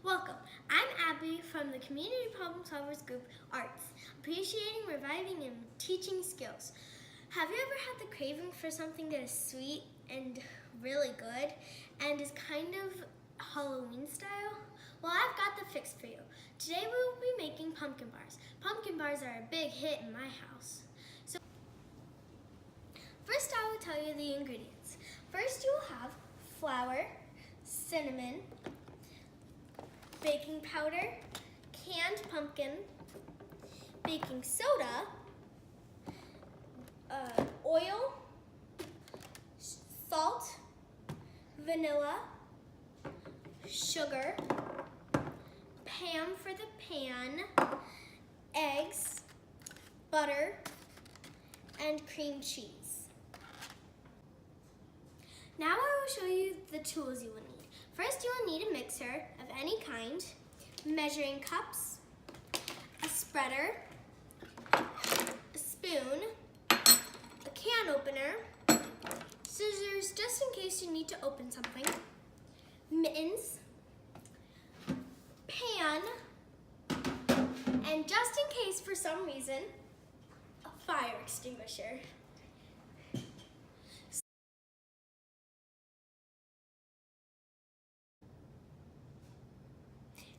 Welcome. I'm Abbie from the Community Problem Solvers Group Arts, appreciating, reviving, and teaching skills. Have you ever had the craving for something that is sweet and really good and is kind of Halloween style? Well, I've got the fix for you. Today we will be making pumpkin bars. Pumpkin bars are a big hit in my house. So first I will tell you the ingredients. First you will have flour, cinnamon, baking powder, canned pumpkin, baking soda, oil, salt, vanilla, sugar, Pam for the pan, eggs, butter, and cream cheese. Now I will show you the tools you will need. First, you will need a mixer of any kind, measuring cups, a spreader, a spoon, a can opener, scissors just in case you need to open something, mittens, pan, and just in case for some reason, a fire extinguisher.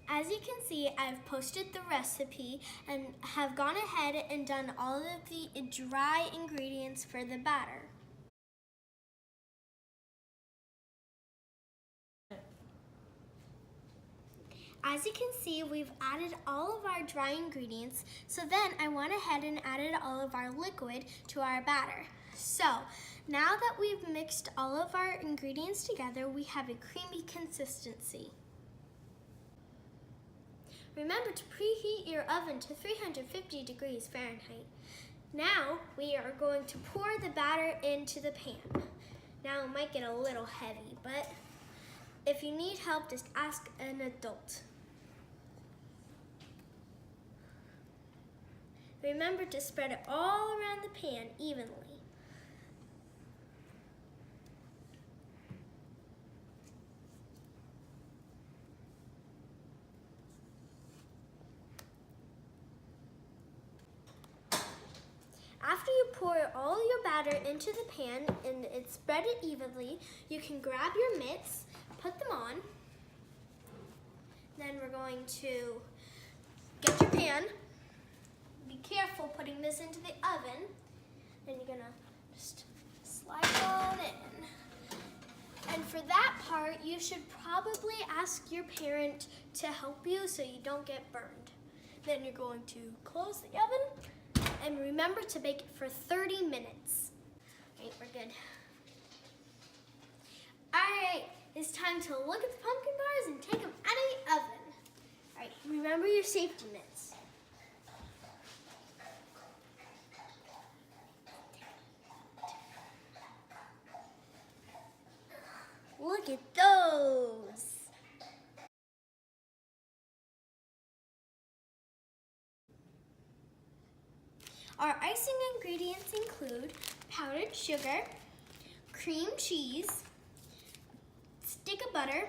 As you can see, I've posted the recipe and have gone ahead and done all of the dry ingredients for the batter. As you can see, we've added all of our dry ingredients, so then I went ahead and added all of our liquid to our batter. So, now that we've mixed all of our ingredients together, we have a creamy consistency. Remember to preheat your oven to 350 degrees Fahrenheit. Now we are going to pour the batter into the pan. Now it might get a little heavy, but if you need help, just ask an adult. Remember to spread it all around the pan evenly. After you pour all your batter into the pan and spread it evenly, you can grab your mitts, put them on. Then we're going to get your pan. Be careful putting this into the oven. Then you're gonna just slide it on in. And for that part, you should probably ask your parent to help you so you don't get burned. Then you're going to close the oven. And remember to bake it for 30 minutes. All right, we're good. All right, it's time to look at the pumpkin bars and take them out of the oven. All right, remember your safety mitts. Look at those. Our icing ingredients include powdered sugar, cream cheese, stick of butter,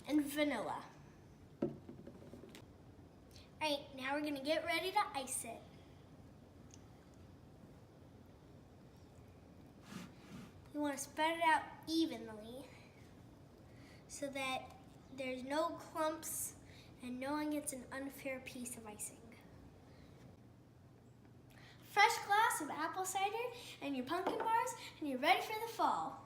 and vanilla. All right, now we're gonna get ready to ice it. You wanna spread it out evenly so that there's no clumps and no one gets an unfair piece of icing. Fresh glass of apple cider and your pumpkin bars, and you're ready for the fall.